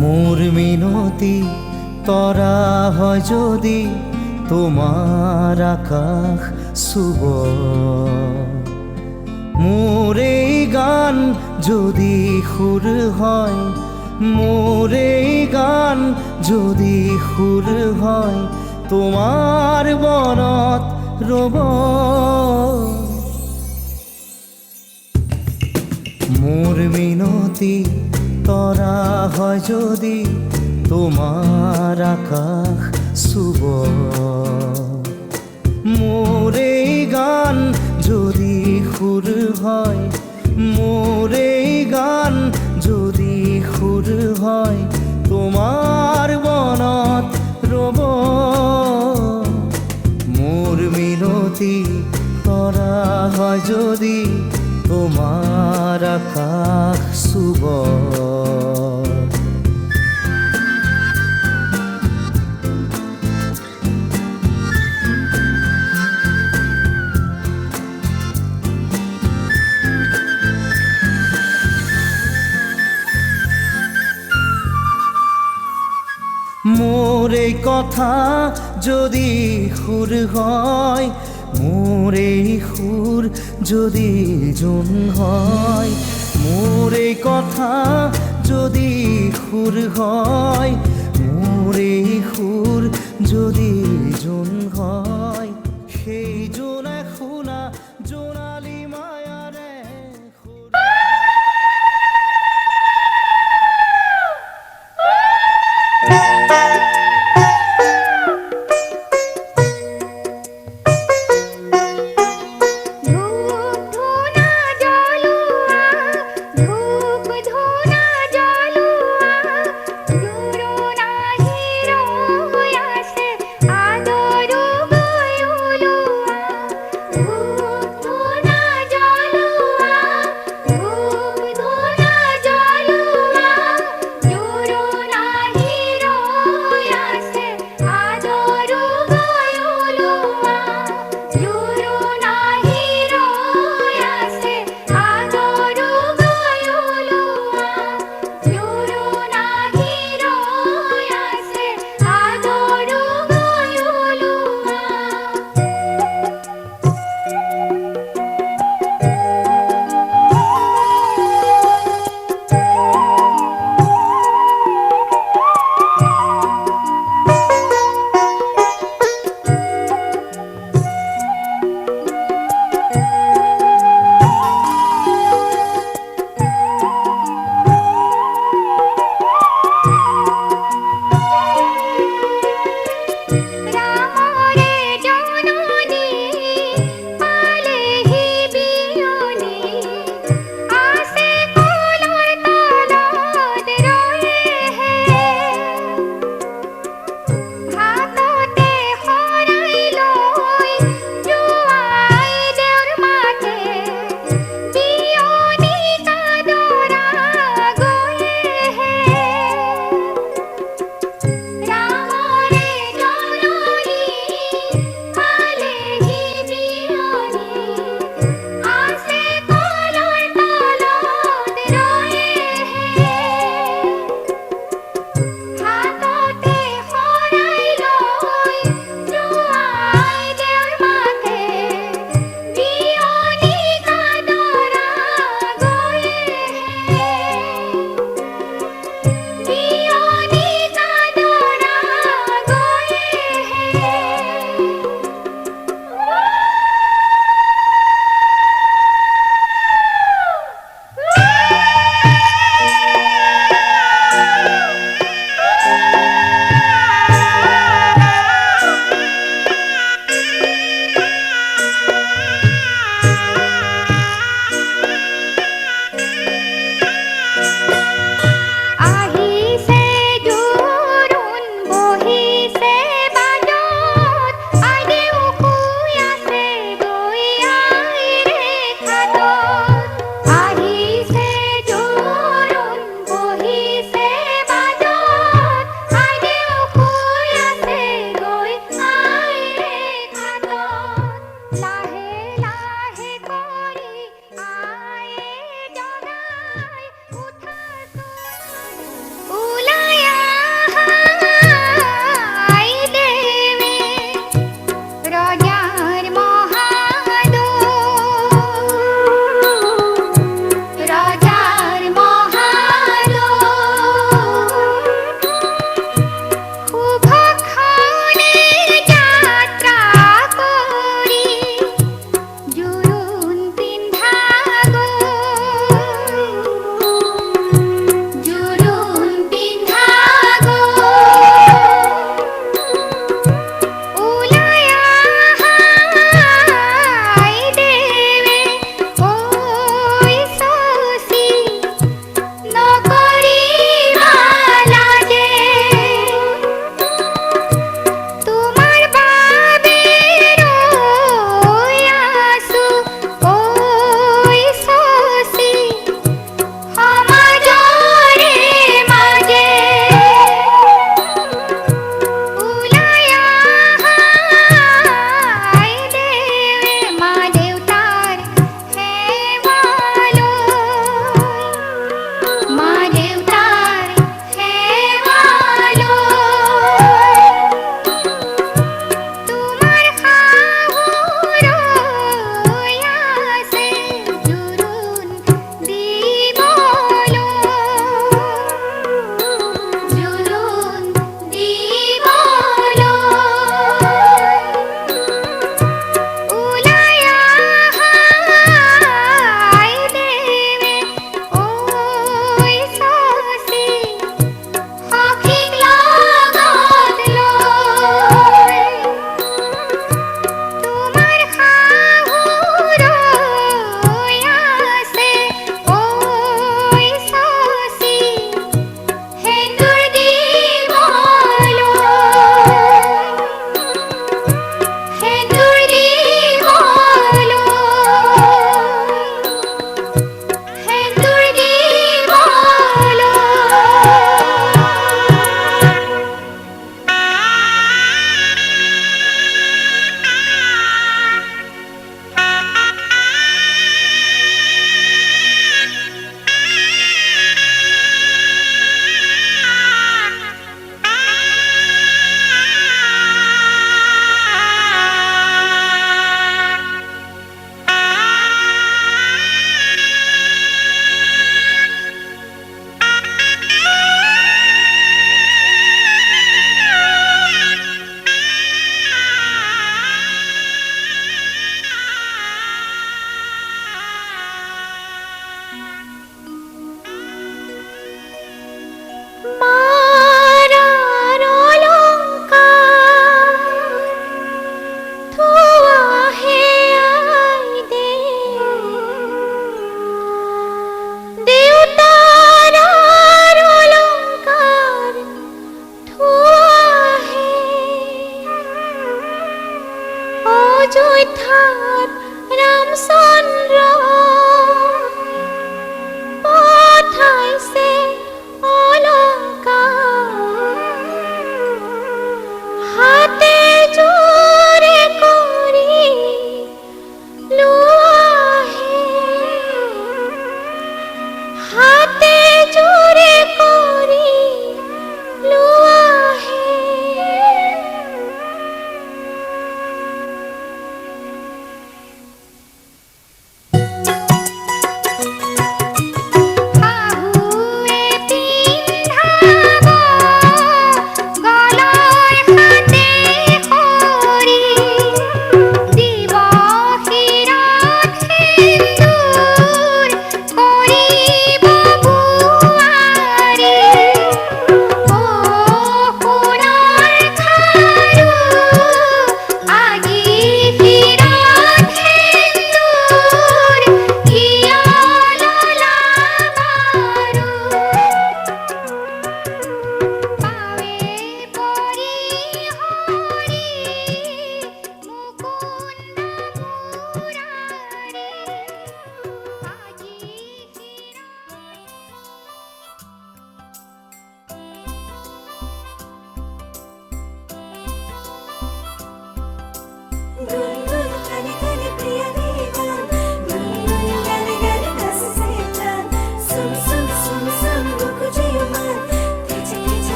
মোর মিনতি তরা হয় যদি তোমার আকাশ শুভ, মোর এই গান যদি সুর হয়, মোর এই গান যদি সুর হয়, তোমার বনত রব। মোর মিনতি তরা হয় যদি তোমার আকাশ শুভ, মোর এই গান যদি সুর হয়, মোর এই গান যদি সুর হয়, তোমার বনত রব। মোর মিনতি তরা হয় যদি তোমার আকাশ শুভ। মোর এই কথা যদি সুর হয়, মোর এই সুর যদি জুন হয়, মোর এই কথা যদি সুর হয়, মোর এই সুর যদি জুন হয়, সেই জোনা শুনা জোনালি মায়ারে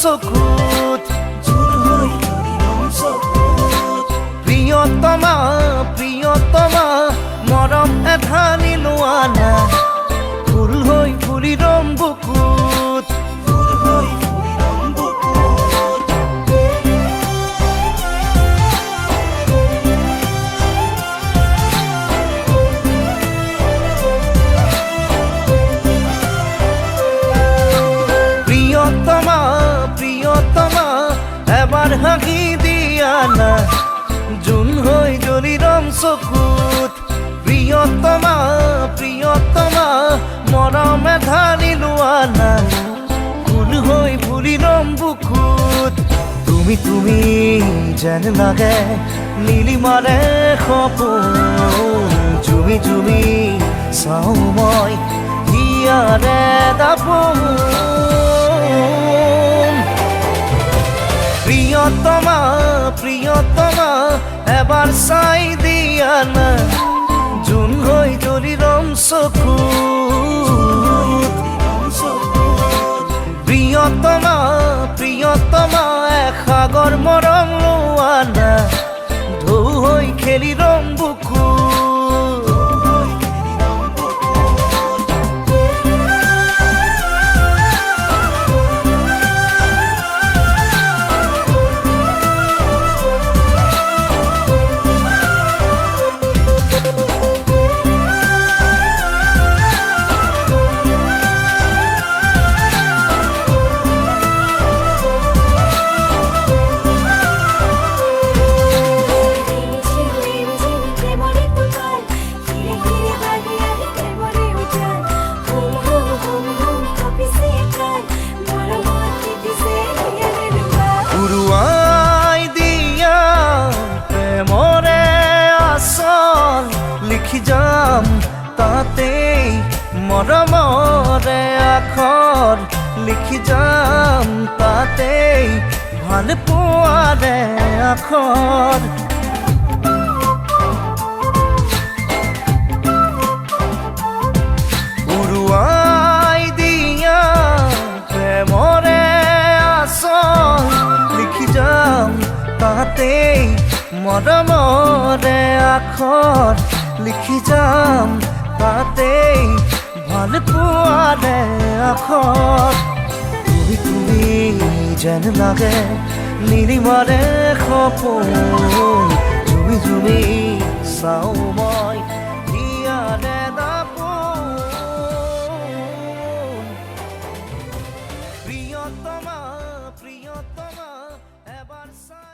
চকুত প্ৰিয়তমা প্ৰিয়তমা মৰম এধানি লোৱা না ফুল হৈ ফুলি ৰম বুকুত প্ৰিয়তমা প্ৰিয়তমা এবাৰ হাঁহি দিয়া না জোন হৈ জ্বলি ৰম চকুত প্ৰিয়তমা প্ৰিয়তমা মৰম এধানি লোৱা না ফুল হৈ ফুলি ৰম বুকুত তুমি তুমি যেন লাগে নীলিমাৰে সপোন জুমি জুমি চাওঁ মই হিয়াৰে দাপোন প্ৰিয়তমা প্ৰিয়তমা এবাৰ চাই দিয়া না জোন হৈ জ্বলি ৰম চকুত প্ৰিয়তমা প্ৰিয়তমা এসাগৰ মৰম লোৱা না ঢৌ হৈ খেলি ৰম বুকুত লিখি যাম তাতেই মৰমৰে আখৰ লিখি যাম তাতেই ভাল পোৱাৰে আখৰ উৰুৱাই দিয়া প্ৰেমৰে আচল লিখি যাম তাতেই মৰমৰে আখৰ লিখি যাম তাতেই ভাল পোৱাৰে আখৰ তুমি তুমি যেন লাগে নীলিমাৰে সপোন জুমি জুমি চাওঁ মই হিয়াৰে দাপোন প্ৰিয়তমা প্ৰিয়তমা এবাৰ চাই